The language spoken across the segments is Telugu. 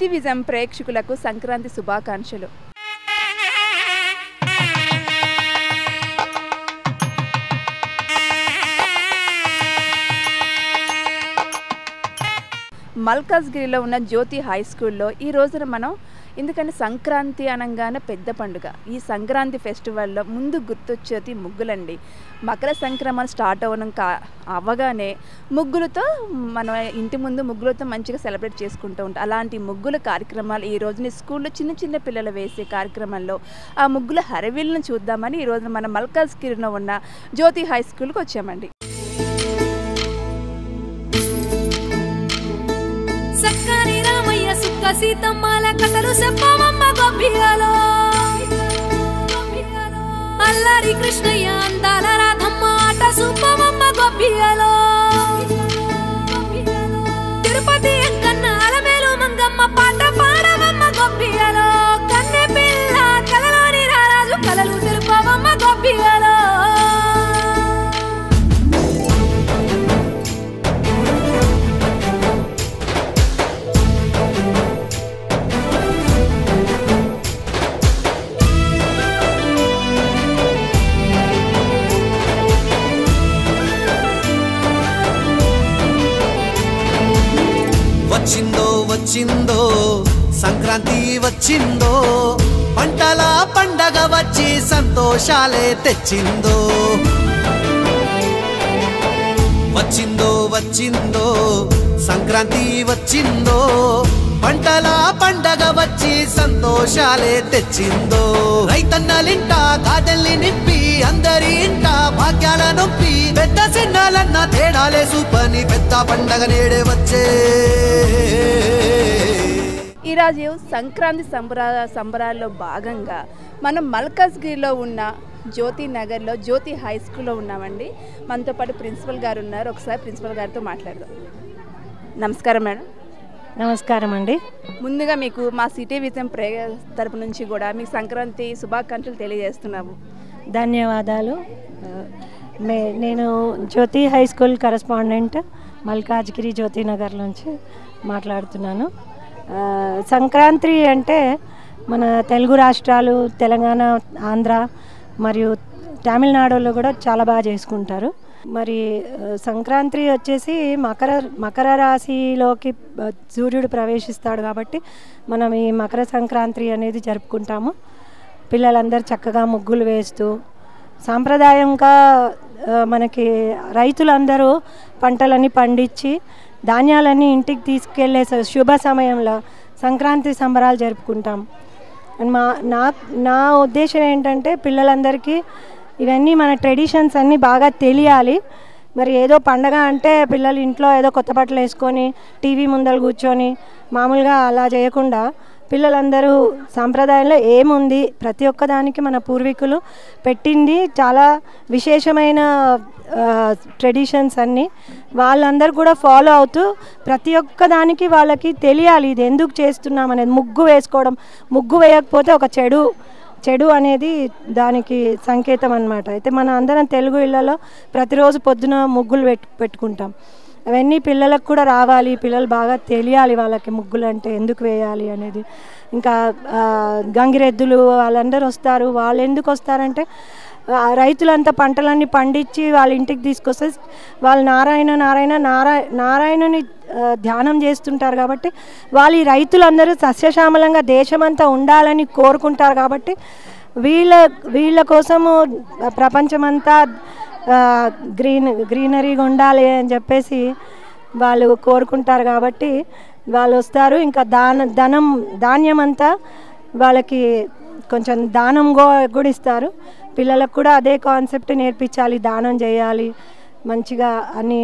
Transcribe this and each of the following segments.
సిటీ విజన్ ప్రేక్షకులకు సంక్రాంతి శుభాకాంక్షలు. మల్కాజ్గిరిలో ఉన్న జ్యోతి హై స్కూల్లో ఈ రోజున మనం ఎందుకంటే సంక్రాంతి అనగానే పెద్ద పండుగ. ఈ సంక్రాంతి ఫెస్టివల్లో ముందు గుర్తొచ్చేది ముగ్గులండి. మకర సంక్రమణ స్టార్ట్ అవ్వగానే ముగ్గులతో మన ఇంటి ముందు ముగ్గులతో మంచిగా సెలబ్రేట్ చేసుకుంటూ ఉంటాం. అలాంటి ముగ్గుల కార్యక్రమాలు ఈ రోజున స్కూల్లో చిన్న చిన్న పిల్లలు వేసే కార్యక్రమంలో ఆ ముగ్గుల హరవిల్లను చూద్దామని ఈ రోజున మన మల్కాజ్గిరిలో ఉన్న జ్యోతి హై స్కూల్కి వచ్చామండి. సీతమ్మల కథలు చెప్పవమ్మ గొబ్బియాలో అల్లారి కృష్ణయ్య అందాల రాధమ్మ ఆట చూపవమ్మ గొబ్బియాలో తిరుపతి ఎంకన్న అలమేలు మంగమ్మ పాట పాడవమ్మ గొబ్బియాలో కన్నె పిల్ల కలలోని రారాజు కలలు తెలుపవమ్మ గొబ్బియాలో వచ్చిందో వచ్చిందో సంక్రాంతి వచ్చిందో పంటల పండగ వచ్చి సంతోషాలే తెచ్చిందో వచ్చిందో వచ్చిందో సంక్రాంతి వచ్చిందో పంటల పండగ వచ్చి సంతోషాలే తెచ్చిందో రైతన్నలింట గాదెల్ని నింపి అందరి ఇంట భాగ్యాల నొప్పి పెద్ద చిన్నాలన్న తేడాలే సూపని పెద్ద పండగ నేడే వచ్చే. ఈరోజు సంక్రాంతి సంబరాల్లో భాగంగా మనం మల్కాజ్గిరిలో ఉన్న జ్యోతి నగర్లో జ్యోతి హై స్కూల్లో ఉన్నామండి. మనతో పాటు ప్రిన్సిపల్ గారు ఉన్నారు. ఒకసారి ప్రిన్సిపల్ గారితో మాట్లాడదాం. నమస్కారం మేడం. నమస్కారం అండి. ముందుగా మీకు మా సిటీ విజన్ తరపు నుంచి కూడా మీకు సంక్రాంతి శుభాకాంక్షలు తెలియజేస్తున్నాము. ధన్యవాదాలు. నేను జ్యోతి హై స్కూల్ కరెస్పాండెంట్ మల్కాజ్గిరి జ్యోతి నగర్ నుంచి మాట్లాడుతున్నాను. సంక్రాంతి అంటే మన తెలుగు రాష్ట్రాలు తెలంగాణ, ఆంధ్ర మరియు తమిళనాడులో కూడా చాలా బాగా చేసుకుంటారు. మరి సంక్రాంతి వచ్చేసి మకర రాశిలోకి సూర్యుడు ప్రవేశిస్తాడు కాబట్టి మనం ఈ మకర సంక్రాంతి అనేది జరుపుకుంటాము. పిల్లలందరూ చక్కగా ముగ్గులు వేస్తూ సాంప్రదాయంగా మనకి రైతులందరూ పంటలన్నీ పండించి ధాన్యాలన్నీ ఇంటికి తీసుకెళ్లే శుభ సమయంలో సంక్రాంతి సంబరాలు జరుపుకుంటాం. నా ఉద్దేశం ఏంటంటే పిల్లలందరికీ ఇవన్నీ మన ట్రెడిషన్స్ అన్నీ బాగా తెలియాలి. మరి ఏదో పండగ అంటే పిల్లలు ఇంట్లో ఏదో కొత్త బట్టలు వేసుకొని టీవీ ముందర కూర్చొని మామూలుగా అలా చేయకుండా పిల్లలందరూ సాంప్రదాయంలో ఏముంది, ప్రతి ఒక్కదానికి మన పూర్వీకులు పెట్టింది చాలా విశేషమైన ట్రెడిషన్స్ అన్నీ వాళ్ళందరూ కూడా ఫాలో అవుతూ ప్రతి ఒక్కదానికి వాళ్ళకి తెలియాలి ఇది ఎందుకు చేస్తున్నాం అనేది. ముగ్గు వేసుకోవడం, ముగ్గు వేయకపోతే ఒక చెడు అనేది దానికి సంకేతం అన్నమాట. అయితే మన అందరం తెలుగు ఇళ్లలో ప్రతిరోజు పొద్దున ముగ్గులు పెట్టుకుంటాం. అవన్నీ పిల్లలకు కూడా రావాలి, పిల్లలు బాగా తెలియాలి వాళ్ళకి ముగ్గులు అంటే ఎందుకు వేయాలి అనేది. ఇంకా గంగిరెద్దులు వాళ్ళందరూ వస్తారు. వాళ్ళు ఎందుకు వస్తారంటే రైతులంతా పంటలన్నీ పండించి వాళ్ళ ఇంటికి తీసుకొస్తే వాళ్ళు నారాయణుని ధ్యానం చేస్తుంటారు కాబట్టి వాళ్ళు ఈ రైతులందరూ సస్యశ్యామలంగా దేశమంతా ఉండాలని కోరుకుంటారు కాబట్టి వీళ్ళ కోసము ప్రపంచమంతా గ్రీనరీగా ఉండాలి అని చెప్పేసి వాళ్ళు కోరుకుంటారు కాబట్టి వాళ్ళు వస్తారు. ఇంకా ధాన్యం అంతా వాళ్ళకి కొంచెం దానం కూడా ఇస్తారు. పిల్లలకు కూడా అదే కాన్సెప్ట్ నేర్పించాలి, దానం చేయాలి, మంచిగా అన్నీ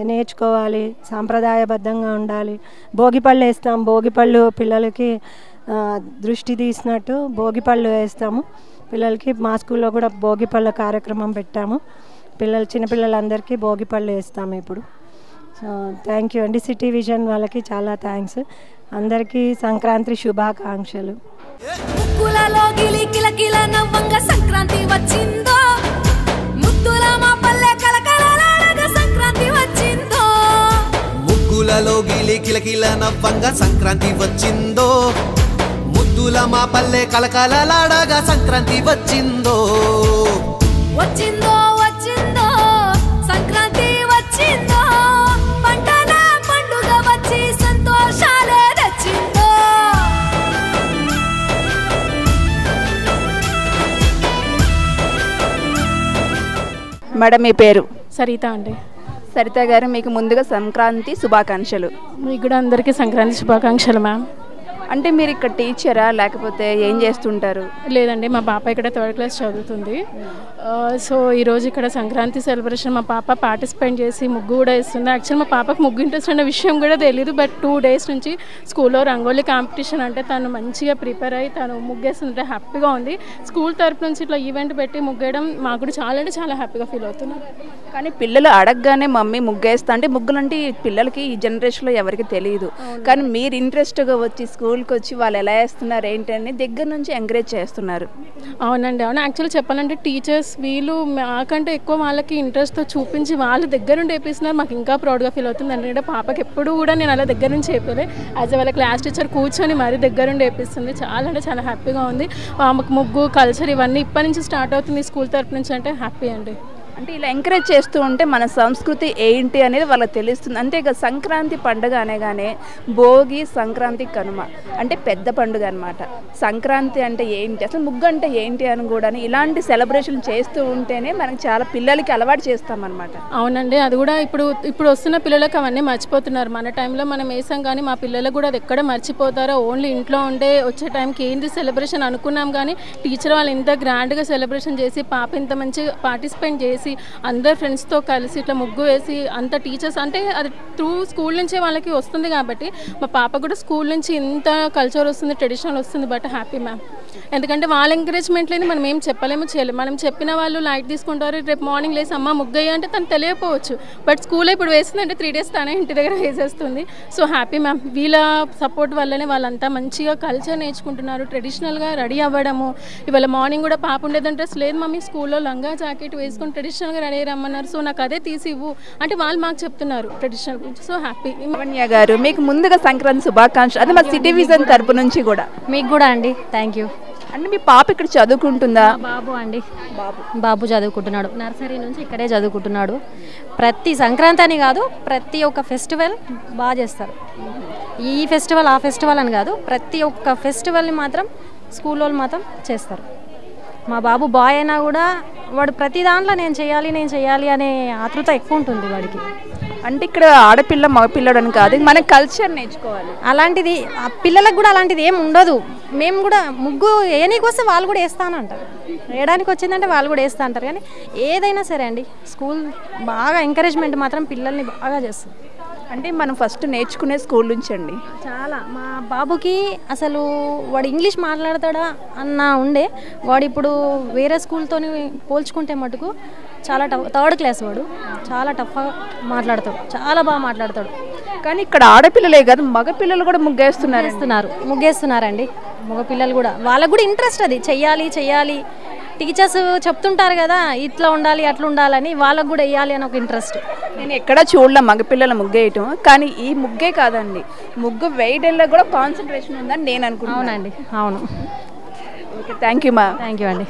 నేర్చుకోవాలి, సాంప్రదాయబద్ధంగా ఉండాలి. భోగిపళ్ళు వేస్తాం. భోగిపళ్ళు పిల్లలకి దృష్టి తీసినట్టు భోగిపళ్ళు వేస్తాము పిల్లలకి. మా స్కూల్లో కూడా భోగిపళ్ళ కార్యక్రమం పెట్టాము. చిన్నపిల్లలందరికీ భోగిపళ్ళు వేస్తాము ఇప్పుడు. సో థ్యాంక్ యూ అండి. సిటీ విజన్ వాళ్ళకి చాలా థ్యాంక్స్. అందరికీ సంక్రాంతి శుభాకాంక్షలు. సంక్రాంతి వచ్చిందో ముద్దుల మా పల్లె కలకలలాడగా సంక్రాంతి వచ్చిందో ముగ్గుల ఇళ్లలో గిలి కిలకిల నవ్వంగా సంక్రాంతి వచ్చిందో ముద్దుల మా పల్లె కలకలలాడగా సంక్రాంతి వచ్చిందో వచ్చిందో వచ్చిందో సంక్రాంతి వచ్చిందో పంటల పండుగ వచ్చి సంతోషాలే తెచ్చిందో మేడం మీ పేరు? సరిత అండి. సరిత గారు, మీకు ముందుగా సంక్రాంతి శుభాకాంక్షలు. మీకు కూడా అందరికీ సంక్రాంతి శుభాకాంక్షలు మ్యామ్. అంటే మీరు ఇక్కడ టీచరా లేకపోతే ఏం చేస్తుంటారు? లేదండి, మా పాప ఇక్కడ 3rd క్లాస్ చదువుతుంది. సో ఈరోజు ఇక్కడ సంక్రాంతి సెలబ్రేషన్ మా పాప పార్టిసిపేట్ చేసి ముగ్గు కూడా వేస్తుంది. యాక్చువల్ మా పాపకు ముగ్గు ఇంట్రెస్ట్ అనే విషయం కూడా తెలియదు. బట్ 2 days నుంచి స్కూల్లో రంగోలీ కాంపిటీషన్ అంటే తను మంచిగా ప్రిపేర్ అయ్యి తను ముగ్గేస్తుంటే హ్యాపీగా ఉంది. స్కూల్ తరపు నుంచి ఇట్లా ఈవెంట్ పెట్టి ముగ్గేయడం మాకు కూడా చాలా అంటే చాలా హ్యాపీగా ఫీల్ అవుతున్నాం. కానీ పిల్లలు అడగగానే మమ్మీ ముగ్గేస్తా అంటే ముగ్గులు అంటే పిల్లలకి ఈ జనరేషన్లో ఎవరికి తెలియదు. కానీ మీరు ఇంట్రెస్ట్గా వచ్చి స్కూల్కి వచ్చి వాళ్ళు ఎలా వేస్తున్నారు ఏంటి అని దగ్గర నుంచి ఎంకరేజ్ చేస్తున్నారు. అవునండి, అవును. యాక్చువల్లీ చెప్పాలంటే టీచర్స్ వీళ్ళు మాకంటే ఎక్కువ వాళ్ళకి ఇంట్రెస్ట్తో చూపించి వాళ్ళ దగ్గర నుండి వేపిస్తున్నారు. మాకు ఇంకా ప్రౌడ్గా ఫీల్ అవుతుంది. ఎందుకంటే పాపకి ఎప్పుడు కూడా నేను అలా దగ్గర నుంచి వేపలే. యాజ్ వాళ్ళ క్లాస్ టీచర్ కూర్చొని మరీ దగ్గర నుండి వేపిస్తుంది. చాలా అంటే చాలా హ్యాపీగా ఉంది. మాకు ముగ్గు కల్చర్ ఇవన్నీ ఇప్పటి నుంచి స్టార్ట్ అవుతుంది స్కూల్ తరపు నుంచి అంటే హ్యాపీ అండి. అంటే ఇలా ఎంకరేజ్ చేస్తూ ఉంటే మన సంస్కృతి ఏంటి అనేది వాళ్ళకి తెలుస్తుంది. అంతేగా సంక్రాంతి పండుగ అనగానే భోగి, సంక్రాంతి, కనుమ అంటే పెద్ద పండుగ అనమాట. సంక్రాంతి అంటే ఏంటి, అసలు ముగ్గు అంటే ఏంటి అని కూడా ఇలాంటి సెలబ్రేషన్ చేస్తూ ఉంటేనే మనకి చాలా పిల్లలకి అలవాటు చేస్తామన్నమాట. అవునండి, అది కూడా ఇప్పుడు వస్తున్న పిల్లలకు అవన్నీ మర్చిపోతున్నారు. మన టైంలో మనం వేసాం కానీ మా పిల్లలకు కూడా అది ఎక్కడ మర్చిపోతారో. ఓన్లీ ఇంట్లో ఉండే వచ్చే టైంకి ఏంటి సెలబ్రేషన్ అనుకున్నాం కానీ టీచర్ వాళ్ళు ఇంత గ్రాండ్గా సెలబ్రేషన్ చేసి పాప ఇంత మంచిగా పార్టిసిపేట్ చేసి అందరు ఫ్రెండ్స్తో కలిసి ఇట్లా ముగ్గు వేసి అంత టీచర్స్ అంటే అది త్రూ స్కూల్ నుంచే వాళ్ళకి వస్తుంది కాబట్టి మా పాప కూడా స్కూల్ నుంచి ఇంత కల్చర్ వస్తుంది, ట్రెడిషనల్ వస్తుంది. But happy ma'am. ఎందుకంటే వాళ్ళ ఎంకరేజ్మెంట్ లేని మనం ఏం చెప్పలేము చేయలేము. మనం చెప్పిన వాళ్ళు లైట్ తీసుకుంటారు. రేపు మార్నింగ్ లేసి అమ్మ ముగ్గయ్య అంటే తను తెలియకపోవచ్చు. బట్ స్కూల్లో ఇప్పుడు వేసిందంటే 3 days తనే ఇంటి దగ్గర వేసేస్తుంది. So happy ma'am. వీళ్ళ సపోర్ట్ వల్లనే వాళ్ళంతా మంచిగా కల్చర్ నేర్చుకుంటున్నారు. ట్రెడిషనల్గా రెడీ అవ్వడము. ఇవాళ మార్నింగ్ కూడా పాప ఉండేదంటే లేదు మమ్మీ స్కూల్లో లంగా జాకెట్ వేసుకొని ట్రెడిషనల్గా రెడీ రమ్మన్నారు. సో నాకు అదే తీసి ఇవ్వు అంటే వాళ్ళు మాకు చెప్తున్నారు ట్రెడిషనల్ గురించి. So happy. లావణ్య గారు, మీకు ముందుగా సంక్రాంతి శుభాకాంక్షలు. అదే మా సిటీ విజన్ తరపు నుంచి కూడా. మీకు కూడా అండి. Thank you. అంటే మీ పాప ఇక్కడ చదువుకుంటుందా? బాబు అండి, బాబు చదువుకుంటున్నాడు. నర్సరీ నుంచి ఇక్కడే చదువుకుంటున్నాడు. ప్రతి సంక్రాంతి అని కాదు, ప్రతి ఒక్క ఫెస్టివల్ బాగా చేస్తారు. ఈ ఫెస్టివల్ ఆ ఫెస్టివల్ అని కాదు, ప్రతి ఒక్క ఫెస్టివల్ని మాత్రం స్కూల్ వాళ్ళు మాత్రం చేస్తారు. మా బాబు బాయ్ అయినా కూడా వాడు ప్రతి దాంట్లో నేను చేయాలి అనే ఆతృత ఎక్కువ ఉంటుంది వాడికి. అంటే ఇక్కడ ఆడపిల్ల మగపిల్లడు అని కాదు, మన కల్చర్ నేర్చుకోవాలి. అలాంటిది ఆ పిల్లలకు కూడా అలాంటిది ఏం ఉండదు. మేము కూడా ముగ్గు వేయడానికి వస్తే వాళ్ళు కూడా వేస్తానంటారు, వేయడానికి వచ్చిందంటే వాళ్ళు కూడా వేస్తా అంటారు. కానీ ఏదైనా సరే అండి స్కూల్ బాగా ఎంకరేజ్మెంట్ మాత్రం పిల్లల్ని బాగా చేస్తుంది. అంటే మనం ఫస్ట్ నేర్చుకునే స్కూల్ నుంచి అండి. చాలా మా బాబుకి అసలు వాడు ఇంగ్లీష్ మాట్లాడతాడా అన్న ఉండే, వాడు ఇప్పుడు వేరే స్కూల్తో పోల్చుకుంటే మటుకు చాలా టఫ్. 3rd క్లాస్ వాడు చాలా టఫ్గా మాట్లాడతాడు, చాలా బాగా మాట్లాడతాడు. కానీ ఇక్కడ ఆడపిల్లలే కాదు మగపిల్లలు కూడా ముగ్గేస్తున్నారండి. మగపిల్లలు కూడా వాళ్ళకు కూడా ఇంట్రెస్ట్, అది చెయ్యాలి. టీచర్స్ చెప్తుంటారు కదా ఇట్లా ఉండాలి అట్లా ఉండాలని, వాళ్ళకు కూడా వేయాలి అని ఒక ఇంట్రెస్ట్. నేను ఎక్కడా చూడలే మగపిల్లల ముగ్గేయటం, కానీ ఈ ముగ్గే కాదండి ముగ్గు వేయడంలో కూడా కాన్సన్ట్రేషన్ ఉందని నేను అనుకుంటున్నాను. అవునండి, అవును. ఓకే, థ్యాంక్ యూ మా. థ్యాంక్ యూ అండి.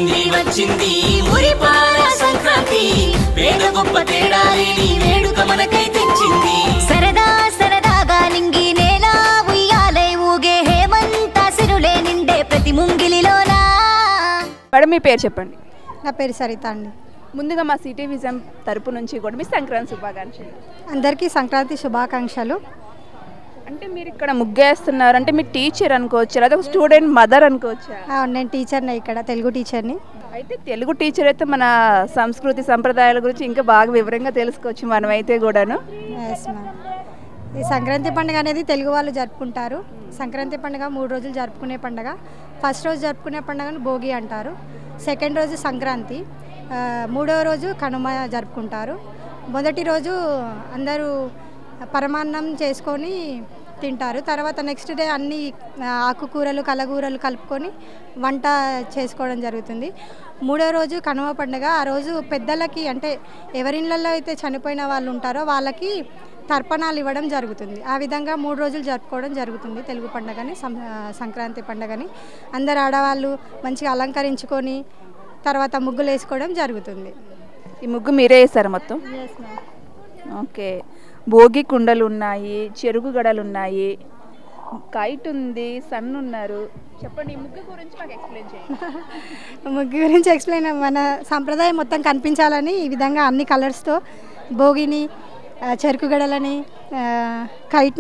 వచ్చింది వచ్చింది ఊరిపాల సంక్రాంతి పేద గొప్ప తేడా లేని వేడుక మనకై తెచ్చింది సరదా సరదాగా నింగి నేల ఉయ్యాలై ఊగే హేమంత సిరులే నిండే ప్రతి ముంగిలిలోనా. మేడం మీ పేరు చెప్పండి. నా పేరు సరిత అండి. ముందుగా మా సిటీ విజన్ తరపు నుంచి కూడా మీ సంక్రాంతి శుభాకాంక్షలు. అందరికీ సంక్రాంతి శుభాకాంక్షలు. అంటే మీరు ఇక్కడ ముగ్గేస్తున్నారు అంటే మీరు టీచర్ అనుకోవచ్చు లేదా ఒక స్టూడెంట్ మదర్ అనుకోవచ్చా? నేను టీచర్ని, ఇక్కడ తెలుగు టీచర్ని. అయితే తెలుగు టీచర్ అయితే మన సంస్కృతి సంప్రదాయాల గురించి ఇంకా బాగా వివరంగా తెలుసుకోవచ్చు మనమైతే కూడాను. Yes ma'am. ఈ సంక్రాంతి పండుగ అనేది తెలుగు వాళ్ళు జరుపుకుంటారు. సంక్రాంతి పండుగ 3 రోజులు జరుపుకునే పండుగ. ఫస్ట్ రోజు జరుపుకునే పండుగను భోగి అంటారు, సెకండ్ రోజు సంక్రాంతి, 3వ రోజు కనుమ జరుపుకుంటారు. మొదటి రోజు అందరూ పరమాన్నం చేసుకొని తింటారు. తర్వాత నెక్స్ట్ డే అన్ని ఆకుకూరలు కలగూరలు కలుపుకొని వంట చేసుకోవడం జరుగుతుంది. 3వ రోజు కనుమ పండుగ. ఆ రోజు పెద్దలకి అంటే ఎవరిళ్ళల్లో అయితే చనిపోయిన వాళ్ళు ఉంటారో వాళ్ళకి తర్పణాలు ఇవ్వడం జరుగుతుంది. ఆ విధంగా 3 రోజులు జరుపుకోవడం జరుగుతుంది తెలుగు పండుగని, సంక్రాంతి పండుగని. అందరు ఆడవాళ్ళు మంచిగా అలంకరించుకొని తర్వాత ముగ్గులు వేసుకోవడం జరుగుతుంది. ఈ ముగ్గు మీరే వేసారు మొత్తం? ఓకే. భోగి కుండలు ఉన్నాయి, చెరుకు గడలు ఉన్నాయి, కైట్ ఉంది, సన్ ఉన్నారు. చెప్పండి ఈ ముగ్గు గురించి మాకు ఎక్స్ప్లెయిన్ చేయండి. ముగ్గు గురించి ఎక్స్ప్లెయిన్ మన సంప్రదాయం మొత్తం కనిపించాలని ఈ విధంగా అన్ని కలర్స్తో భోగిని, చెరుకు గడలని, కైట్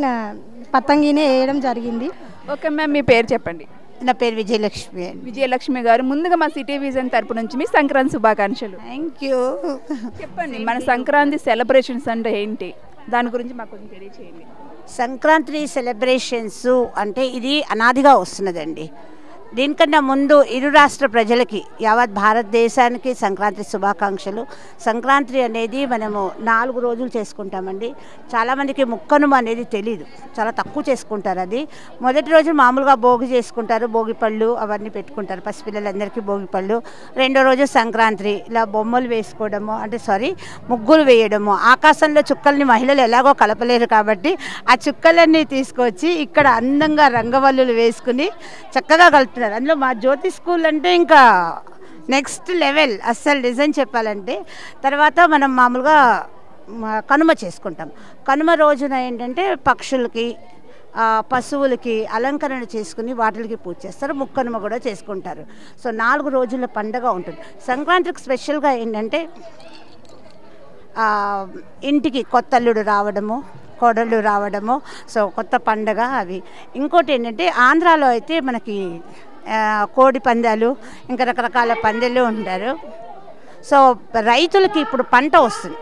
పతంగిని వేయడం జరిగింది. ఓకే మ్యామ్ మీ పేరు చెప్పండి. నా పేరు విజయలక్ష్మి. విజయలక్ష్మి గారు, ముందుగా మా సిటీ విజన్ తరపు నుంచి మీ సంక్రాంతి శుభాకాంక్షలు. Thank you. చెప్పండి మన సంక్రాంతి సెలబ్రేషన్స్ అంటే ఏంటి, దాని గురించి మాకు కొంచెం తెలియచేయండి. సంక్రాంతి సెలబ్రేషన్స్ అంటే ఇది అనాదిగా వస్తున్నదండి. దీనికన్నా ముందు ఇరు రాష్ట్ర ప్రజలకి యావత్ భారతదేశానికి సంక్రాంతి శుభాకాంక్షలు. సంక్రాంతి అనేది మనము 4 రోజులు చేసుకుంటామండి. చాలామందికి ముక్కనుమ అనేది తెలీదు, చాలా తక్కువ చేసుకుంటారు. అది మొదటి రోజు మామూలుగా భోగి చేసుకుంటారు, భోగి పళ్ళు అవన్నీ పెట్టుకుంటారు పసిపిల్లలందరికీ భోగి పళ్ళు. 2వ రోజు సంక్రాంతి, ఇలా బొమ్మలు వేసుకోవడము అంటే ముగ్గులు వేయడము. ఆకాశంలో చుక్కల్ని మహిళలు ఎలాగో కలపలేరు కాబట్టి ఆ చుక్కలన్నీ తీసుకొచ్చి ఇక్కడ అందంగా రంగవల్లులు వేసుకుని చక్కగా కలుపుతున్నారు. అందులో మా జ్యోతి స్కూల్ అంటే ఇంకా నెక్స్ట్ లెవెల్ అస్సలు డిజైన్ చెప్పాలంటే. తర్వాత మనం మామూలుగా కనుమ చేసుకుంటాం. కనుమ రోజున ఏంటంటే పక్షులకి పశువులకి అలంకరణ చేసుకుని వాటికి పూజ చేస్తారు. ముక్కనుమ కూడా చేసుకుంటారు. సో 4 రోజుల పండగ ఉంటుంది. సంక్రాంతికి స్పెషల్గా ఏంటంటే ఇంటికి కొత్త అల్లుడు రావడము, కోడళ్ళు రావడము, సో కొత్త పండగ అవి. ఇంకోటి ఏంటంటే ఆంధ్రాలో అయితే మనకి కోడి పందాలు ఇంకా రకరకాల పందాలు ఉంటారు. సో రైతులకి ఇప్పుడు పంట వస్తుంది,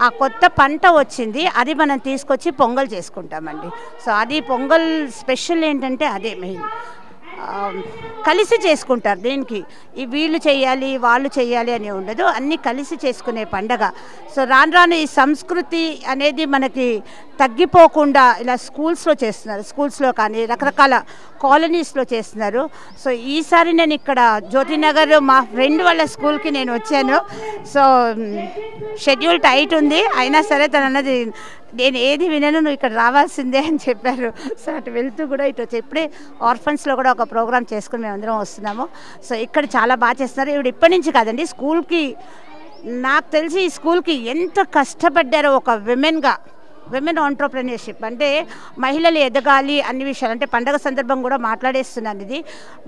ఆ కొత్త పంట వచ్చింది, అది మనం తీసుకొచ్చి పొంగల్ చేసుకుంటామండి. సో అది పొంగల్ స్పెషల్ ఏంటంటే అదే మెయిన్. కలిసి చేసుకుంటారు. దీనికి వీళ్ళు చేయాలి వాళ్ళు చేయాలి అని ఉండదు, అన్నీ కలిసి చేసుకునే పండగ. సో రాను ఈ సంస్కృతి అనేది మనకి తగ్గిపోకుండా ఇలా స్కూల్స్లో చేస్తున్నారు, స్కూల్స్లో కానీ రకరకాల కాలనీస్లో చేస్తున్నారు. సో ఈసారి నేను ఇక్కడ జ్యోతినగర్ మా ఫ్రెండ్ వాళ్ళ స్కూల్కి నేను వచ్చాను. సో షెడ్యూల్ టైట్ ఉంది, అయినా సరే తను అన్నది నేను ఏది వినను, నువ్వు ఇక్కడ రావాల్సిందే అని చెప్పారు. సో అటు వెళ్తూ కూడా ఇటు వచ్చి ఇప్పుడే ఆర్ఫన్స్లో కూడా ఒక ప్రోగ్రామ్ చేసుకుని మేము అందరం వస్తున్నాము. సో ఇక్కడ చాలా బాగా చేస్తున్నారు. ఇప్పుడు ఇప్పటి నుంచి కాదండి, స్కూల్కి నాకు తెలిసి ఈ స్కూల్కి ఎంత కష్టపడ్డారో ఒక విమెన్ ఆంట్రప్రెన్యూర్షిప్ అంటే మహిళలు ఎదగాలి అన్ని విషయాలు. అంటే పండగ సందర్భం కూడా మాట్లాడేస్తున్నాను, ఇది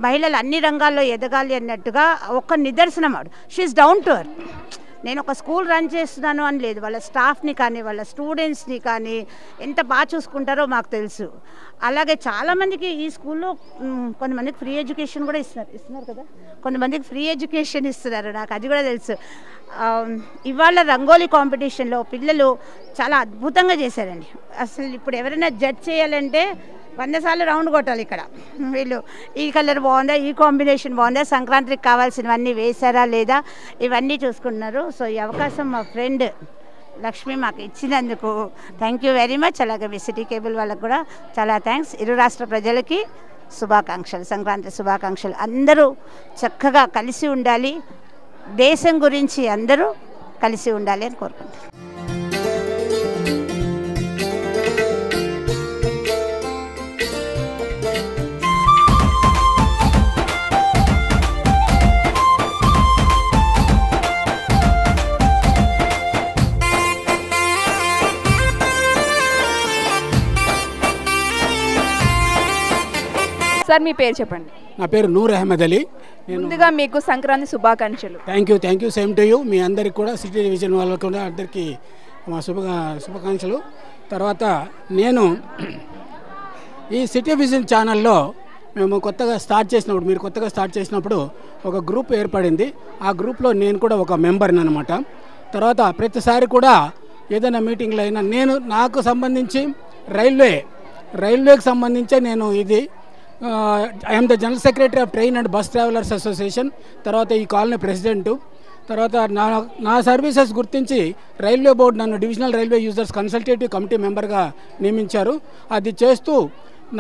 మహిళలు అన్ని రంగాల్లో ఎదగాలి అన్నట్టుగా ఒక నిదర్శనం. ఆవిడ షీఈస్ డౌన్ టు ఎర్త్. నేను ఒక స్కూల్ రన్ చేస్తున్నాను అని లేదు, వాళ్ళ స్టాఫ్ని కానీ వాళ్ళ స్టూడెంట్స్ని కానీ ఎంత బాగా చూసుకుంటారో మాకు తెలుసు. అలాగే చాలామందికి ఈ స్కూల్లో కొంతమందికి ఫ్రీ ఎడ్యుకేషన్ కూడా ఇస్తున్నారు కదా, కొంతమందికి ఫ్రీ ఎడ్యుకేషన్ ఇస్తున్నారు, నాకు అది కూడా తెలుసు. ఇవాళ రంగోలీ కాంపిటీషన్లో పిల్లలు చాలా అద్భుతంగా చేశారండి. అసలు ఇప్పుడు ఎవరైనా జడ్జ్ చేయాలంటే 100 సార్లు రౌండ్ కొట్టాలి. ఇక్కడ వీళ్ళు ఈ కలర్ బాగుందా, ఈ కాంబినేషన్ బాగుందా, సంక్రాంతికి కావాల్సినవన్నీ వేశారా లేదా, ఇవన్నీ చూసుకుంటున్నారు. సో ఈ అవకాశం మా ఫ్రెండ్ లక్ష్మి మాకు ఇచ్చినందుకు థ్యాంక్ యూ వెరీ మచ్. అలాగే మీ సిటీ కేబుల్ వాళ్ళకు కూడా చాలా థ్యాంక్స్. ఇరు రాష్ట్ర ప్రజలకి శుభాకాంక్షలు, సంక్రాంతి శుభాకాంక్షలు. అందరూ చక్కగా కలిసి ఉండాలి, దేశం గురించి అందరూ కలిసి ఉండాలి అని కోరుకుంటున్నాను. సార్ మీ పేరు చెప్పండి. నా పేరు నూర్ అహ్మద్ అలీ. ముందుగా మీకు సంక్రాంతి శుభాకాంక్షలు. Thank you same to you. మీ అందరికి కూడా సిటీ డివిజన్ వాళ్ళకు కూడా అందరికీ మా శుభాకాంక్షలు. తర్వాత నేను ఈ సిటీ విజన్ ఛానల్లో మేము కొత్తగా స్టార్ట్ చేసినప్పుడు ఒక గ్రూప్ ఏర్పడింది. ఆ గ్రూప్లో నేను కూడా ఒక మెంబర్ని అనమాట. తర్వాత ప్రతిసారి కూడా ఏదైనా మీటింగ్లో అయినా నాకు సంబంధించి రైల్వేకి సంబంధించే నేను ఇది I'm the general secretary of train and bus travellers association. తర్వాత ఈ కాలనీ ప్రెసిడెంటు. తర్వాత నా సర్వీసెస్ గుర్తించి రైల్వే బోర్డు నన్ను divisional railway users consultative committee మెంబర్గా నియమించారు. అది చేస్తూ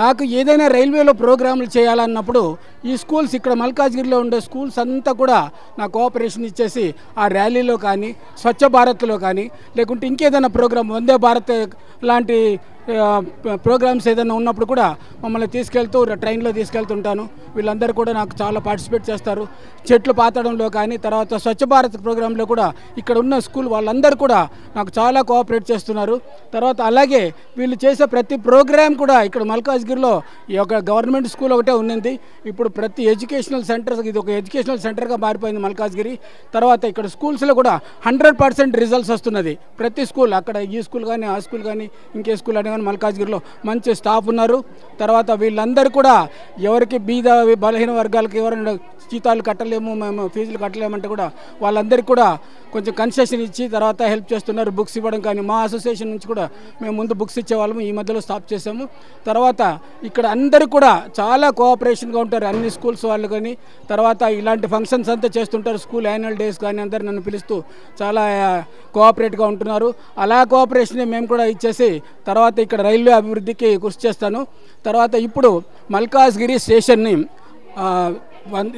నాకు ఏదైనా రైల్వేలో ప్రోగ్రాములు చేయాలన్నప్పుడు ఈ స్కూల్స్ ఇక్కడ మల్కాజ్గిరిలో ఉండే స్కూల్స్ అంతా కూడా నా కోఆపరేషన్ ఇచ్చేసి ఆ ర్యాలీలో కానీ స్వచ్ఛ భారత్లో కానీ లేకుంటే ఇంకేదైనా ప్రోగ్రామ్ వందే భారత్ లాంటి ప్రోగ్రామ్స్ ఏదైనా ఉన్నప్పుడు కూడా మమ్మల్ని ట్రైన్లో తీసుకెళ్తుంటాను. వీళ్ళందరూ కూడా నాకు చాలా పార్టిసిపేట్ చేస్తారు. చెట్లు పాతడంలో కానీ తర్వాత స్వచ్ఛ భారత్ ప్రోగ్రాంలో కూడా ఇక్కడ ఉన్న స్కూల్ వాళ్ళందరూ కూడా నాకు చాలా కోఆపరేట్ చేస్తున్నారు. తర్వాత అలాగే వీళ్ళు చేసే ప్రతి ప్రోగ్రాం కూడా ఇక్కడ మల్కాజ్గిరిలో ఈ యొక్క గవర్నమెంట్ స్కూల్ ఒకటే ఉన్నది. ఇప్పుడు ప్రతి ఎడ్యుకేషనల్ సెంటర్ ఇది ఒక ఎడ్యుకేషనల్ సెంటర్గా మారిపోయింది మల్కాజ్గిరి. తర్వాత ఇక్కడ స్కూల్స్లో కూడా 100% రిజల్ట్స్ వస్తున్నది. ప్రతి స్కూల్ అక్కడ ఈ స్కూల్ కానీ ఆ స్కూల్ కానీ ఇంకే స్కూల్ అని మల్కాజ్గిరిలో మంచి స్టాఫ్ ఉన్నారు. తర్వాత వీళ్ళందరూ కూడా ఎవరికి బీద బలహీన వర్గాలకు ఎవరైనా జీతాలు కట్టలేము, మేము ఫీజులు కట్టలేమంటే కూడా వాళ్ళందరికీ కూడా కొంచెం కన్సెషన్ ఇచ్చి తర్వాత హెల్ప్ చేస్తున్నారు. బుక్స్ ఇవ్వడం కానీ మా అసోసియేషన్ నుంచి కూడా మేము ముందు బుక్స్ ఇచ్చేవాళ్ళము, ఈ మధ్యలో స్టాప్ చేసాము. తర్వాత ఇక్కడ అందరూ కూడా చాలా కోఆపరేషన్గా ఉంటారు అన్ని స్కూల్స్ వాళ్ళు కానీ. తర్వాత ఇలాంటి ఫంక్షన్స్ అంతా చేస్తుంటారు. స్కూల్ యాన్యువల్ డేస్ కానీ అందరూ నన్ను పిలుస్తూ చాలా కోఆపరేట్గా ఉంటున్నారు. అలా కోఆపరేషన్ మేము కూడా ఇచ్చేసి తర్వాత ఇక్కడ రైల్వే అభివృద్ధికి కృషి చేస్తాను. తర్వాత ఇప్పుడు మల్కాజ్గిరి స్టేషన్ని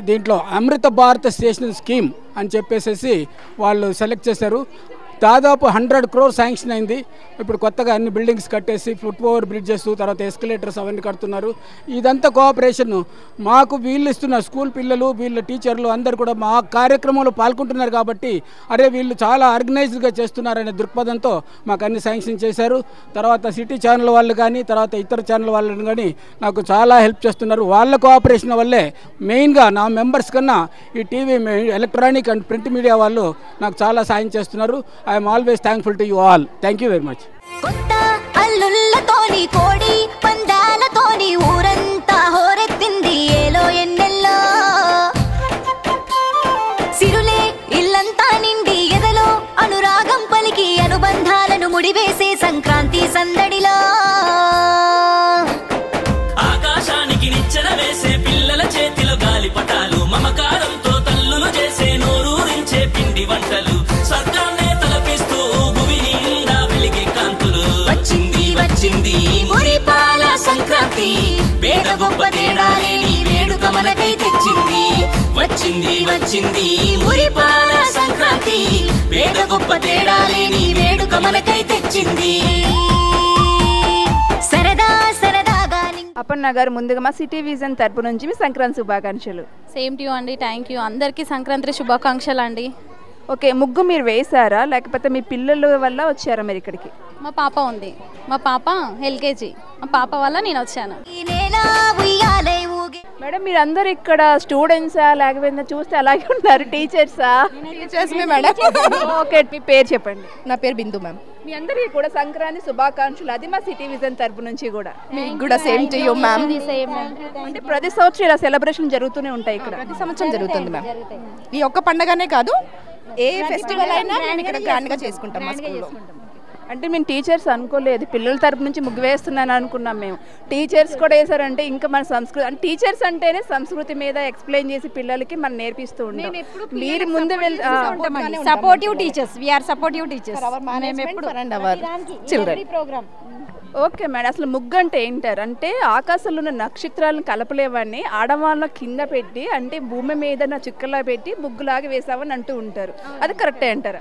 దీంట్లో అమృత భారత్ స్టేషన్ స్కీమ్ అని చెప్పేసి వాళ్ళు సెలెక్ట్ చేశారు. దాదాపు 100 crores శాంక్షన్ అయింది. ఇప్పుడు కొత్తగా అన్ని బిల్డింగ్స్ కట్టేసి ఫుట్ ఓవర్ బ్రిడ్జెస్ తర్వాత ఎస్కలేటర్స్ అవన్నీ కడుతున్నారు. ఇదంతా కోఆపరేషన్ మాకు వీళ్ళు ఇస్తున్నారు. స్కూల్ పిల్లలు వీళ్ళ టీచర్లు అందరు కూడా మా కార్యక్రమంలో పాల్గొంటున్నారు కాబట్టి అరే వీళ్ళు చాలా ఆర్గనైజ్డ్గా చేస్తున్నారనే దృక్పథంతో మాకు అన్ని శాంక్షన్ చేశారు. తర్వాత సిటీ ఛానల్ వాళ్ళు కానీ తర్వాత ఇతర ఛానల్ వాళ్ళని కానీ నాకు చాలా హెల్ప్ చేస్తున్నారు. వాళ్ళ కోఆపరేషన్ వల్లే మెయిన్గా నా మెంబర్స్ కన్నా ఈ TV electronic and print media వాళ్ళు నాకు చాలా సాయం చేస్తున్నారు. I'm always thankful to you all. Thank you very much. కొత్త అల్లుళ్ళతోని కోడి పందాలతోని ఊరంతా హోరెత్తింది ఏలో ఎన్నెల్లో సిరులే ఇల్లంతా నిండి ఎదలో అనురాగం పలికి అనుబంధాలను ముడివేసే సంక్రాంతి సందడిలో ఆకాశానికి నిచ్చెన వేసే పిల్లల చేతిలో గాలిపటాలు మమకారంతో తల్లులు చేసే నోరూరించే పిండి వంటలు స్వర్గాన్నే తలపిస్తూ భూమి నిండా వెలిగే కాంతులు వచ్చింది మురిపాల సంక్రాంతి పేద గొప్ప తేడా లేని వేడుక మనకై తెచ్చింది వచ్చింది మురిపాల సంక్రాంతి పేద గొప్ప తేడా లేని వేడుక మనకై తెచ్చింది సరదా సరదాగా. అపర్ణ గారు ముందుగా మా సిటీ విజన్ తరపు నుంచి మీ సంక్రాంతి శుభాకాంక్షలు. సేమ్ టు యూ అండి. Thank you. అందరికీ సంక్రాంతి శుభాకాంక్షలు అండి. ఓకే, ముగ్గు మీరు వేసారా లేకపోతే మీ పిల్లల వల్ల వచ్చారా మీరు ఇక్కడికి? మా పాప ఉంది. మా పాప ఎల్కేజీ. మా పాప వల్ల నేను వచ్చాను. మేడం మీరు అందరు ఇక్కడ స్టూడెంట్సా లేకపోతే చూస్తే అలాగే ఉన్నారు టీచర్సా? Teachers madam. ఓకే, మీ పేరు చెప్పండి. నా పేరు బిందు మ్యామ్. మీ అందరికీ కూడా సంక్రాంతి శుభాకాంక్షలు. అది మా సిటీ విజన్ తరపు నుంచి కూడా. మీకు కూడా సేమ్ టు యూ మ్యామ్. అంటే ప్రతి సంవత్సరం ఇలా సెలబ్రేషన్ జరుగుతూనే ఉంటాయి ఇక్కడ? ప్రతి సంవత్సరం జరుగుతుంది మ్యామ్. ఈ ఒక్క పండగనే కాదు, ఏ ఫెస్టివల్ అయినా మేము ఇక్కడ గ్రాండ్ గా చేసుకుంటాం మా స్కూల్లో. అంటే మేము టీచర్స్ అనుకోలేదు, పిల్లల తరపు నుంచి ముగ్గు వేస్తున్నాను అనుకున్నాం మేము. టీచర్స్ కూడా వేసారంటే ఇంకా మన సంస్కృతి అంటే టీచర్స్ అంటేనే సంస్కృతి మీద ఎక్స్ప్లెయిన్ చేసి పిల్లలకి మనం నేర్పిస్తూ ఉంటాం. మీరు ముందు supportive teachers, we're supportive teachers. Children. Okay madam, అసలు ముగ్గు అంటే ఏంటారు? అంటే ఆకాశంలో ఉన్న నక్షత్రాలను కలపలేవని ఆడవాళ్ళ కింద పెట్టి అంటే భూమి మీద నా చుక్కలా పెట్టి ముగ్గులాగా వేసావని అంటూ ఉంటారు. అది కరెక్టే అంటారా?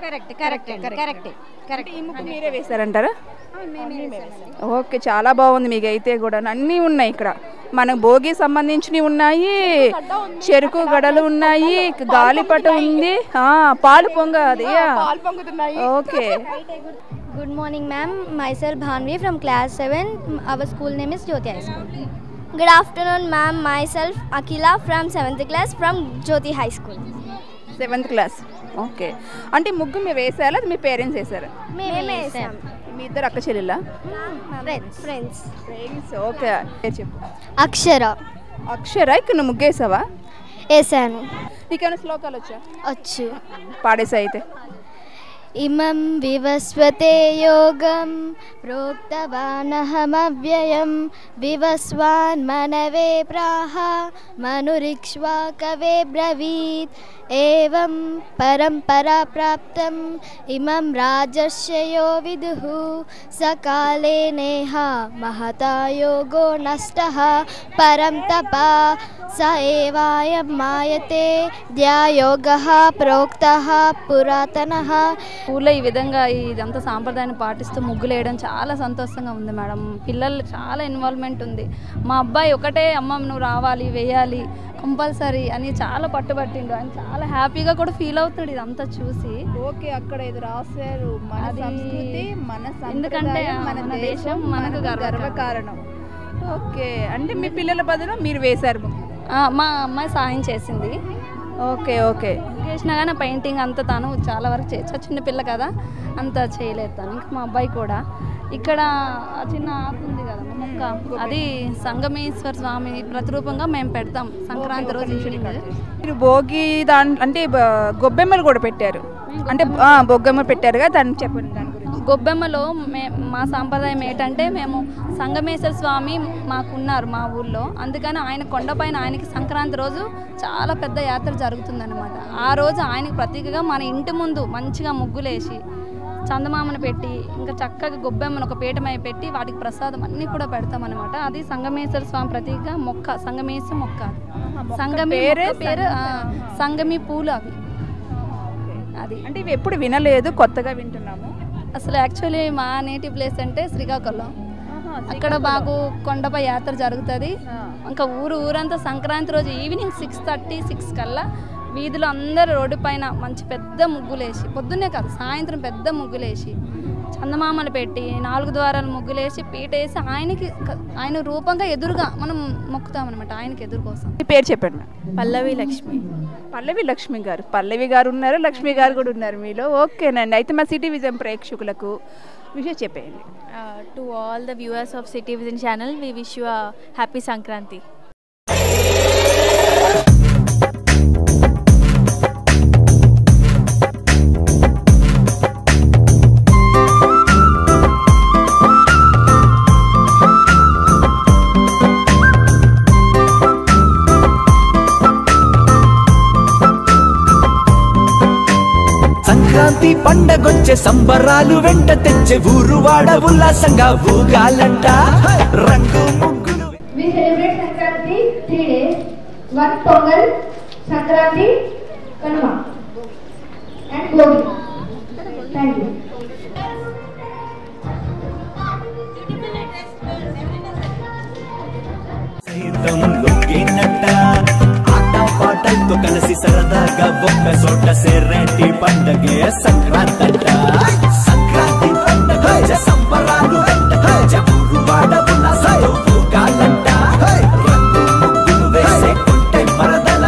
కరెక్ట్. ఈ ముగ్గు మీరే వేసారంటారా? ఓకే, చాలా బాగుంది. మీకు అయితే కూడా అన్నీ ఉన్నాయి ఇక్కడ. మన భోగి సంబంధించినవి ఉన్నాయి, చెరుకు గడలు ఉన్నాయి, గాలిపట ఉంది, పాలు పొంగ అది. Okay. Good morning ma'am, myself Bhanvi from class 7. Our school name is Jyoti High School. Good afternoon, ma'am. Myself Akila from 7th class from Jyoti High School. 7th class. Okay. అంటే ముగ్గు మీరు వేసారా లేదా మీ పేరెంట్స్ వేసారా? మేమే వేసాం. మీ ఇద్దరు అక్క చెల్లెలా? ఫ్రెండ్స్. ఓకే. చెప్పు. అక్షర. అక్షర ఇక్కడ నువ్వు ముగ్గు వేసావా? వేసాను. నీకేమైనా శ్లోకాలు వచ్చా? వచ్చు. పాడేసా అయితే. इमं विवस्वते योगं प्रोक्तवानहमव्ययं विवस्वान् मनवे प्राह मनुरिक्ष्वाकवे ब्रवीत् एवं परम्परा प्राप्तम् इमं राजर्षयो विदुः सकाले नेह महता योगो नष्टः परं तपा स एवायं मायते ध्यायोगः प्रोक्तः पुरातनः. ఊళ్ళో ఈ విధంగా ఇదంతా సాంప్రదాయాన్ని పాటిస్తూ ముగ్గులు వేయడం చాలా సంతోషంగా ఉంది మేడం. పిల్లలు చాలా ఇన్వాల్వ్మెంట్ ఉంది. మా అబ్బాయి ఒకటే అమ్మ నువ్వు రావాలి వేయాలి కంపల్సరీ అని చాలా పట్టుబట్టిండు. ఆయన చాలా హ్యాపీగా కూడా ఫీల్ అవుతున్నాడు ఇదంతా చూసి. ఓకే. అక్కడ ఇది రాశారు మన సంస్కృతి మన ఎందుకంటే మన దేశం మనకు గర్వకారణం. ఓకే. అంటే మీ పిల్లల బదులు మీరు వేశారు? మా అమ్మాయి సాయం చేసింది. ఓకే. ఓకే. చేసినా కానీ పెయింటింగ్ అంతా తను చాలా వరకు చేయొచ్చు. చిన్న పిల్ల కదా అంత చేయలేదు తను. ఇంకా మా అబ్బాయి కూడా ఇక్కడ చిన్న ఆకు ఉంది కదా మొక్క, అది సంగమేశ్వర స్వామి ప్రతిరూపంగా మేము పెడతాం సంక్రాంతి రోజు ఈవినింగ్. మీరు భోగి అంటే గొబ్బెమ్మలు కూడా పెట్టారు, అంటే బొగ్గెమ్మలు పెట్టారు కదా, దాన్ని చెప్పండి. దాని గురించి. గొబ్బెమ్మలో మా సాంప్రదాయం ఏంటంటే మేము సంగమేశ్వర స్వామి మాకున్నారు మా ఊళ్ళో, అందుకని ఆయన కొండపైన ఆయనకి సంక్రాంతి రోజు చాలా పెద్ద యాత్ర జరుగుతుందన్నమాట. ఆ రోజు ఆయనకి ప్రతీకగా మన ఇంటి ముందు మంచిగా ముగ్గులేసి చందమామను పెట్టి ఇంకా చక్కగా గొబ్బెమ్మను ఒక పీఠమై పెట్టి వాటికి ప్రసాదం అన్నీ కూడా పెడతామన్నమాట. అది సంగమేశ్వర స్వామి ప్రతీకగా మొక్క, సంగమేశ్వర మొక్క, సంగమి పేరు సంగమి పూలు అవి. అది అంటే ఇవి ఎప్పుడు వినలేదు, కొత్తగా వింటున్నాము. అసలు యాక్చువల్లీ మా నేటివ్ ప్లేస్ అంటే శ్రీకాకుళం. అక్కడ మాకు కొండపై యాత్ర జరుగుతుంది. ఇంకా ఊరంతా సంక్రాంతి రోజు ఈవినింగ్ 6:30-6 కల్లా వీధిలో అందరూ రోడ్డు పైన మంచి పెద్ద ముగ్గులేసి, పొద్దున్నే కాదు సాయంత్రం పెద్ద ముగ్గులేసి చందమామలు పెట్టి 4 ద్వారాలు ముగ్గులేసి పీటేసి ఆయన రూపంగా ఎదురుగా మనం మొక్కుతామన్నమాట, ఆయనకి ఎదురు కోసం. మీ పేరు చెప్పండి. పల్లవి లక్ష్మి. పల్లవి లక్ష్మి గారు. పల్లవి గారు ఉన్నారు, లక్ష్మి గారు కూడా ఉన్నారు మీలో. ఓకేనండి. అయితే మా సిటీ విజన్ ప్రేక్షకులకు విషయం చెప్పేయండి. To all the viewers of city vision channel we wish you a happy Sankranti. Sankranti పండగొచ్చే సంబరాలు వెంట తెచ్చే ఊరు వాడ ఉల్లాసంగా ఊగాలంట రంగు ముగ్గులు. We celebrate Sankranti 3 days. One Pongal, Sankranti, Kanuma and Bogi. Thank you. ఆట పాటలతో కలిసి సరదాగా ఒక్క చోట సేరేటి పండగే సంక్రాంతి అంట. సంక్రాంతి పండగ సంబరాలు ఊరు వాడ ఉల్లాసంగా ఊగాలంట రంగు ముగ్గులు వేసేకుంటే మరదల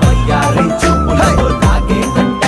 వయ్యారి చూపులతో తాగేదంట.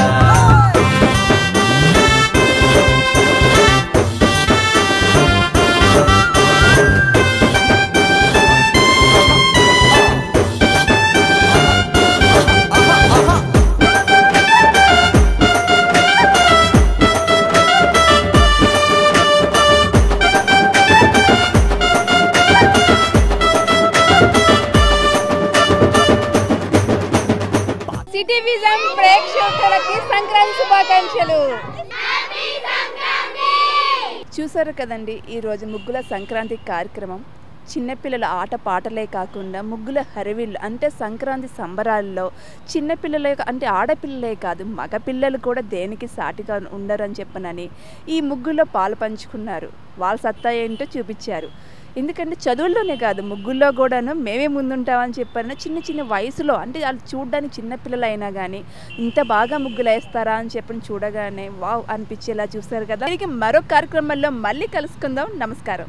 సిటీ విజన్ ప్రేక్షకులకి సంక్రాంతి శుభాకాంక్షలు. చూసారు కదండి ఈరోజు ముగ్గుల సంక్రాంతి కార్యక్రమం. చిన్నపిల్లల ఆట పాటలే కాకుండా ముగ్గుల హరివిల్లు అంటే సంక్రాంతి సంబరాల్లో చిన్నపిల్లలే అంటే ఆడపిల్లలే కాదు మగపిల్లలు కూడా దేనికి సాటిగా ఉండరని చెప్పనని ఈ ముగ్గుల్లో పాలు పంచుకున్నారు. వాళ్ళ సత్తా ఏంటో చూపించారు. ఎందుకంటే చదువుల్లోనే కాదు ముగ్గుల్లో కూడాను మేమే ముందుంటామని చెప్పారని చిన్న చిన్న వయసులో, అంటే వాళ్ళు చూడడానికి చిన్నపిల్లలు అయినా కానీ ఇంత బాగా ముగ్గులు వేస్తారా అని చెప్పని చూడగానే వావ్ అనిపించేలా చూస్తారు కదా. దీనికి మరో కార్యక్రమంలో మళ్ళీ కలుసుకుందాం. నమస్కారం.